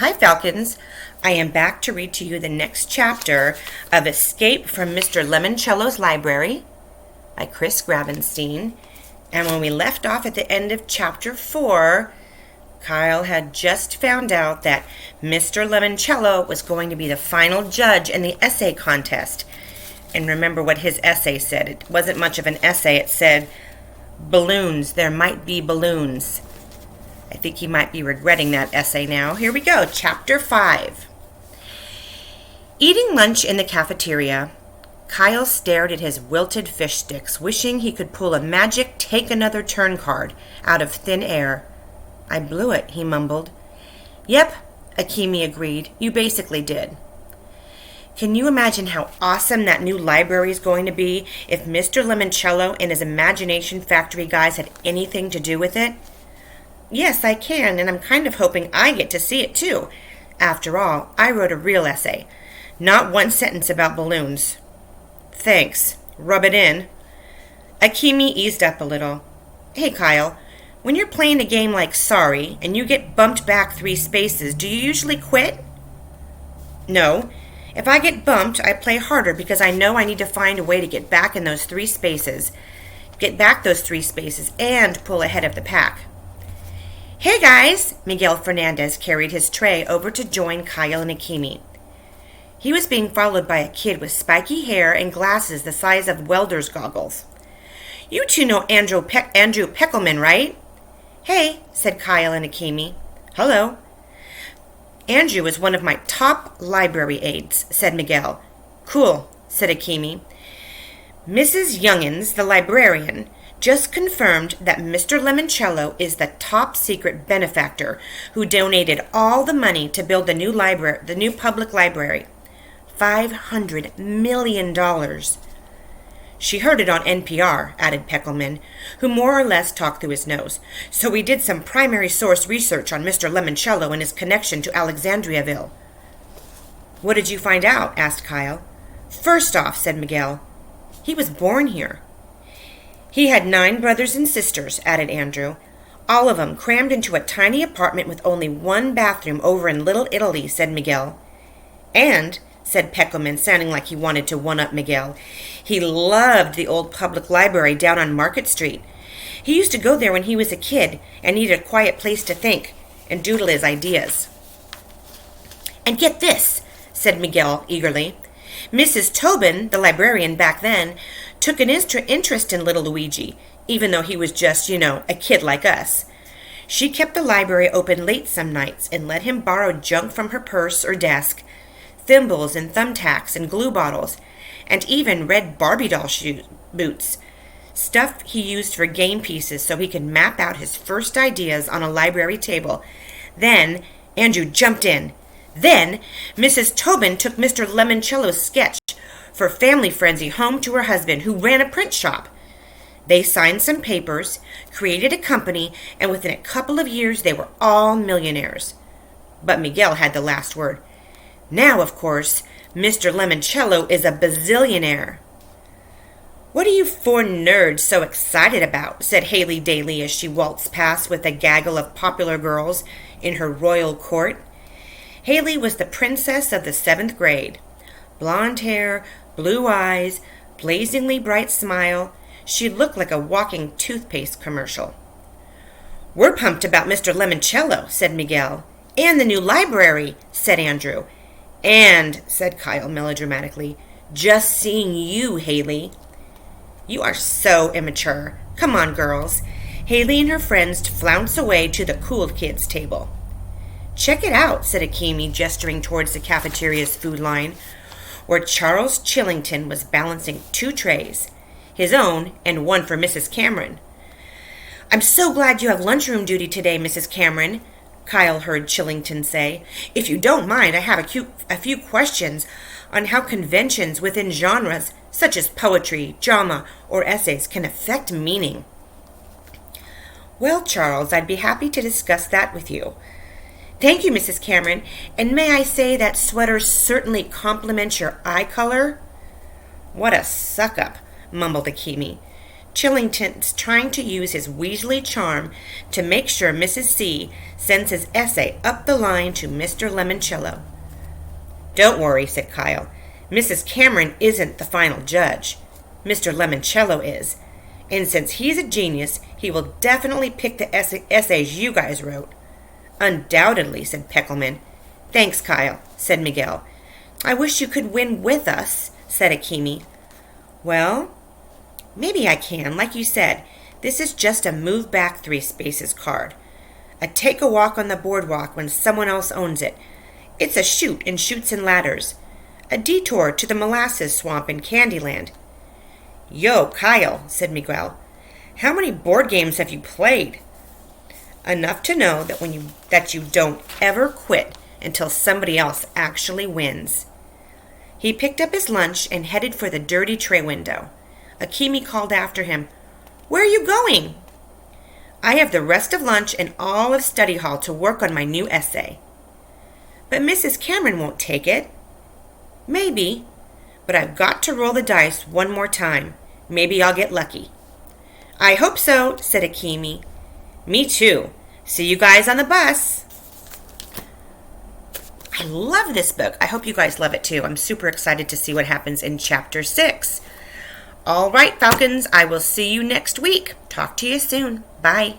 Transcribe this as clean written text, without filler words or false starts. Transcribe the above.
Hi, Falcons. I am back to read to you the next chapter of Escape from Mr. Lemoncello's Library by Chris Grabenstein. And when we left off at the end of chapter 4, Kyle had just found out that Mr. Lemoncello was going to be the final judge in the essay contest. And remember what his essay said. It wasn't much of an essay. It said, balloons, there might be balloons. I think he might be regretting that essay now. Here we go, Chapter 5. Eating lunch in the cafeteria, Kyle stared at his wilted fish sticks, wishing he could pull a magic take-another-turn card out of thin air. I blew it, he mumbled. Yep, Akemi agreed. You basically did. Can you imagine how awesome that new library is going to be if Mr. Lemoncello and his imagination factory guys had anything to do with it? Yes, I can, and I'm kind of hoping I get to see it, too. After all, I wrote a real essay. Not one sentence about balloons. Thanks. Rub it in. Akemi eased up a little. Hey, Kyle, when you're playing a game like Sorry, and you get bumped back 3 spaces, do you usually quit? No. If I get bumped, I play harder because I know I need to find a way to get back in those 3 spaces. Get back those 3 spaces and pull ahead of the pack. Hey guys! Miguel Fernandez carried his tray over to join Kyle and Akemi. He was being followed by a kid with spiky hair and glasses the size of welder's goggles. You two know Andrew Peckelman, right? Hey, said Kyle and Akemi. Hello. Andrew is one of my top library aides, said Miguel. Cool, said Akemi. Mrs. Youngins, the librarian, just confirmed that Mr. Lemoncello is the top secret benefactor who donated all the money to build the new public library. $500 million. She heard it on NPR, added Peckelman, who more or less talked through his nose. So we did some primary source research on Mr. Lemoncello and his connection to Alexandriaville. What did you find out? Asked Kyle. First off, said Miguel, he was born here. He had 9 brothers and sisters, added Andrew, all of them crammed into a tiny apartment with only 1 bathroom over in Little Italy, said Miguel. And, said Peckelman, sounding like he wanted to one-up Miguel, he loved the old public library down on Market Street. He used to go there when he was a kid and needed a quiet place to think and doodle his ideas. And get this, said Miguel eagerly. Mrs. Tobin, the librarian back then, took an interest in little Luigi, even though he was just, a kid like us. She kept the library open late some nights and let him borrow junk from her purse or desk, thimbles and thumbtacks and glue bottles, and even red Barbie doll boots, stuff he used for game pieces so he could map out his first ideas on a library table. Then Andrew jumped in. Then Mrs. Tobin took Mr. Lemoncello's sketch for Family Frenzy home to her husband, who ran a print shop. They signed some papers, created a company, and within a couple of years they were all millionaires. But Miguel had the last word. Now, of course, Mr. Lemoncello is a bazillionaire. What are you 4 nerds so excited about? Said Haley Daly as she waltzed past with a gaggle of popular girls in her royal court. Haley was the princess of the 7th grade. Blonde hair, blue eyes, blazingly bright smile. She looked like a walking toothpaste commercial. We're pumped about Mr. Lemoncello, said Miguel. And the new library, said Andrew. And, said Kyle melodramatically, just seeing you, Haley. You are so immature. Come on, girls. Haley and her friends flounced away to the cool kids' table. Check it out, said Akemi, gesturing towards the cafeteria's food line, where Charles Chillington was balancing 2 trays, his own and one for Mrs. Cameron. I'm so glad you have lunchroom duty today, Mrs. Cameron, Kyle heard Chillington say. If you don't mind, I have a few questions on how conventions within genres such as poetry, drama, or essays can affect meaning. Well, Charles, I'd be happy to discuss that with you. Thank you, Mrs. Cameron, and may I say that sweater certainly complements your eye color? What a suck-up, mumbled Akemi. Chillington's trying to use his Weasley charm to make sure Mrs. C sends his essay up the line to Mr. Lemoncello. Don't worry, said Kyle. Mrs. Cameron isn't the final judge. Mr. Lemoncello is. And since he's a genius, he will definitely pick the essays you guys wrote. Undoubtedly, said Peckleman. Thanks, Kyle, said Miguel. I wish you could win with us, said Akimi. Well, maybe I can. Like you said, this is just a move back 3 spaces card. A take a walk on the boardwalk when someone else owns it. It's a shoot in Chutes and Ladders. A detour to the molasses swamp in Candyland. Yo, Kyle, said Miguel. How many board games have you played? Enough to know that you don't ever quit until somebody else actually wins. He picked up his lunch and headed for the dirty tray window. Akimi called after him, Where are you going? I have the rest of lunch and all of study hall to work on my new essay. But Mrs. Cameron won't take it. Maybe, but I've got to roll the dice one more time. Maybe I'll get lucky. I hope so, said Akimi. Me too. See you guys on the bus. I love this book. I hope you guys love it too. I'm super excited to see what happens in Chapter 6. All right, Falcons, I will see you next week. Talk to you soon. Bye.